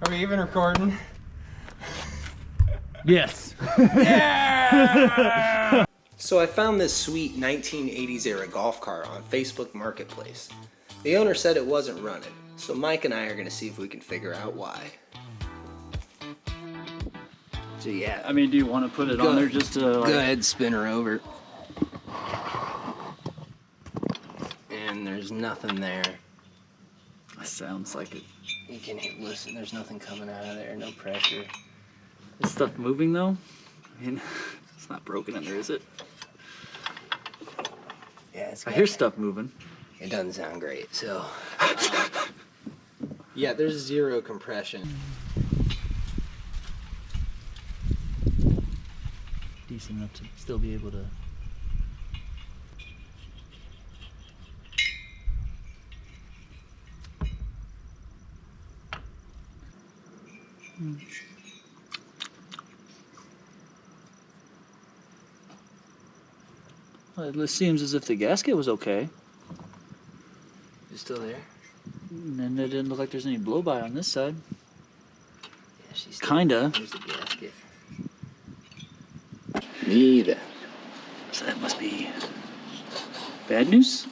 Are we even recording? Yes. Yeah! So I found this sweet 1980s era golf cart on Facebook Marketplace. The owner said it wasn't running, so Mike and I are gonna see if we can figure out why. So yeah, I mean, do you want to put it on there just to like... Go ahead, spin her over. And there's nothing there. Sounds like it. You can listen, there's nothing coming out of there, no pressure. Is stuff moving though? I mean, it's not broken in there, is it? Yeah, it's I hear stuff moving. It doesn't sound great, so. Yeah, there's zero compression. Decent enough to still be able to. Well, it seems as if the gasket was okay. You still there? And it didn't look like there's any blow-by on this side. Yeah, she's still Kinda. There's the gasket. Neither. So that must be bad news?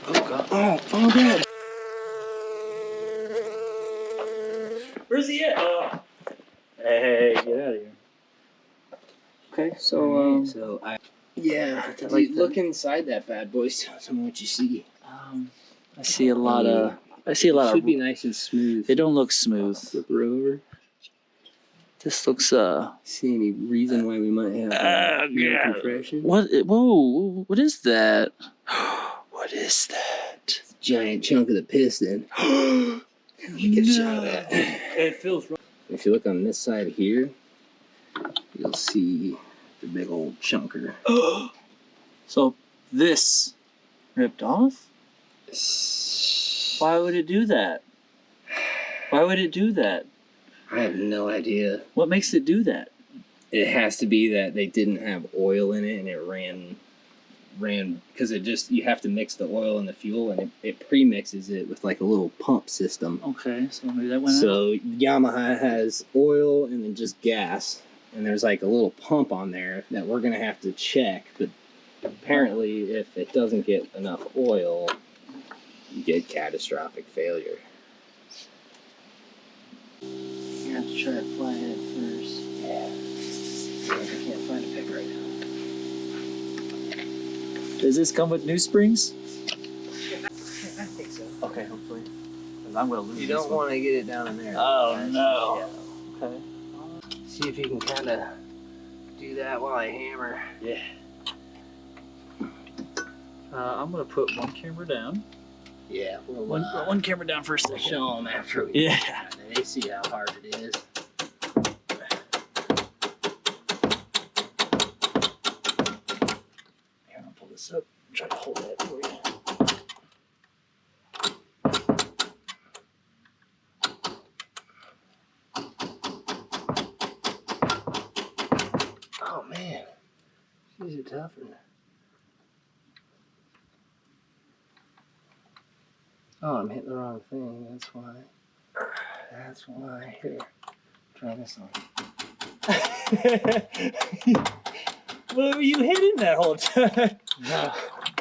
Oh god. Oh god. Where's he at? Hey, get out of here. Okay, so Yeah, like dude, look inside that bad boy. Tell me what you see. I see a lot of. I see a lot Should of. be nice and smooth. They don't look smooth. Flip her over. This looks See any reason why we might have no compression? What? Whoa! What is that? What is that? Giant chunk of the piston. Let me get a shot of that. It feels wrong. If you look on this side here, you'll see the big old chunker. So this ripped off? Why would it do that? Why would it do that? I have no idea. What makes it do that? It has to be that they didn't have oil in it and it ran because it just, you have to mix the oil and the fuel, and it pre-mixes it with like a little pump system. Okay, so maybe that went out. So Yamaha has oil and then just gas, and there's like a little pump on there that we're gonna have to check, but apparently if it doesn't get enough oil, you get catastrophic failure. You have to try it flathead first. Yeah. I can't find a pick right now. Does this come with new springs? I think so. Okay, hopefully. Because I'm gonna lose You this don't one. want to get it down in there. Oh guys. no. Yeah. Okay. See if you can kind of do that while I hammer. Yeah. I'm gonna put one camera down. Yeah, we'll One camera down for a second. show them after we Yeah. and they see how hard it is. Here, I'll pull this up. Try to hold that for you. Oh man, these are tougher. Oh, I'm hitting the wrong thing. That's why. That's why. Here, try this on. What were you hitting that whole time? No,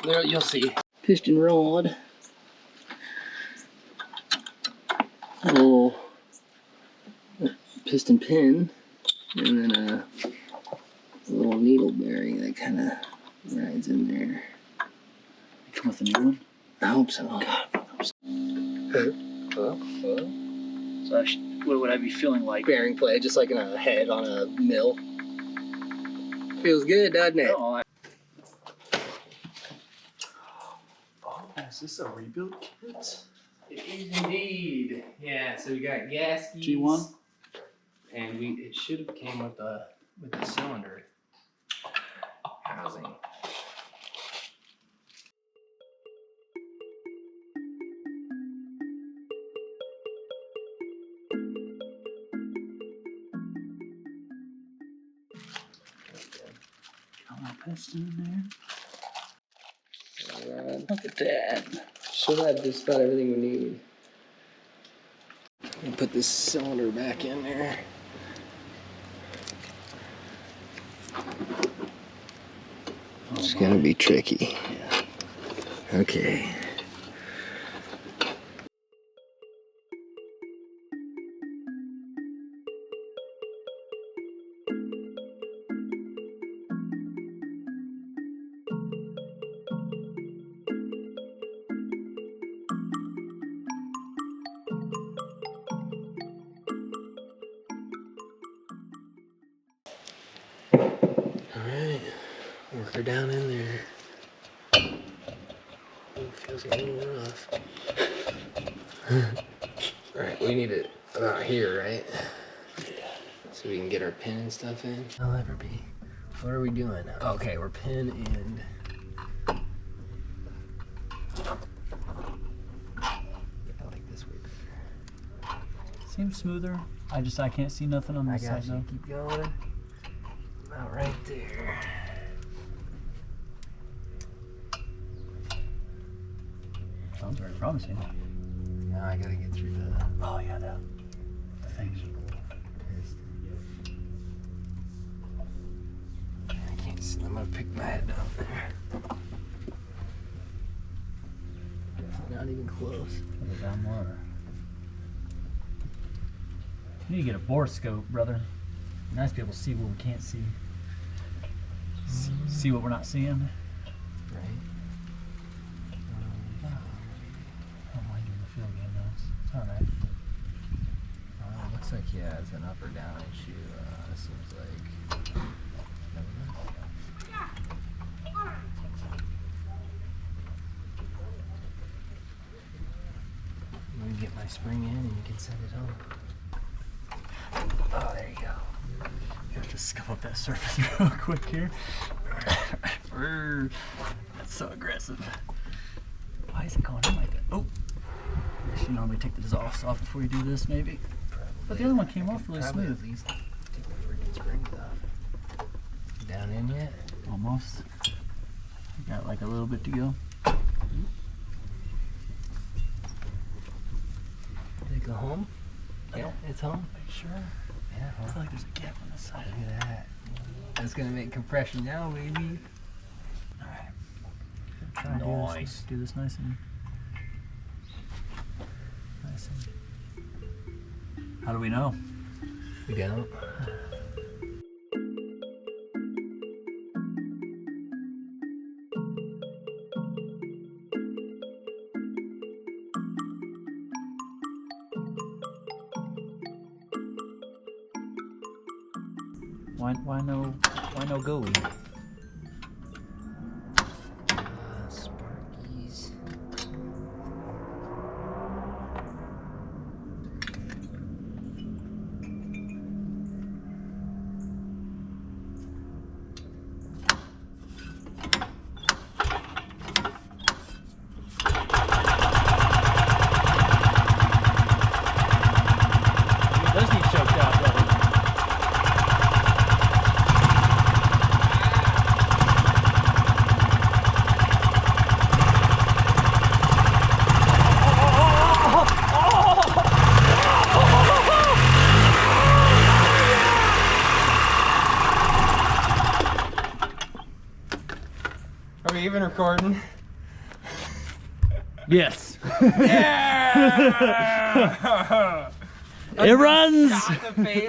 there you'll see. Piston rod. A little piston pin, and then a little needle bearing that kind of rides in there. Come with a new one? I hope so. God, I hope so. Well. So what would I be feeling like? Bearing play, just like in a head on a mill. Feels good, doesn't it? Oh, is this a rebuild kit? It is indeed. Yeah, so we got gaskets. G1? And it should have came with the cylinder housing. Piston in there. Alright. Look at that. Should have just about everything we need. And put this cylinder back in there. It's gonna be tricky. Okay. Alright, worker down in there. It feels a little rough. Alright, we need it about here, right? So we can get our pin and stuff in. I'll ever be. What are we doing? Okay, we're pin in. I like this way better. Seems smoother. I can't see nothing on this side though. Keep going. About right there. Sounds very promising. Now I gotta get through the. Oh yeah, the things. I can't see. I'm gonna pick my head down there. Not even close. Put it down more. You need to get a bore scope, brother. Nice to be able to see what we can't see. See what we're not seeing. Right. I don't mind doing the field game though. It's alright. Looks like, yeah, it's an up or down issue. It seems like. Never mind. Let me get my spring in and you can send it home. Oh, there you go. Gotta just scuff up that surface real quick here. That's so aggressive. Why is it going in like that? Oh! You should normally take the exhaust off before you do this, maybe. But the other one came off really smooth. At least take the freaking springs off. Down in yet? Almost. Got like a little bit to go. Did it go home? Yeah, it's home. Are you sure? Yeah, I feel like there's a gap on this side. Look at that. That's gonna make compression now, baby. Alright. Try and Nice. do this nice and How do we know? We don't. Why no gooey? Sparkies. It does need choked out, brother. Are we even recording? Yes. Yeah! It runs. Got the face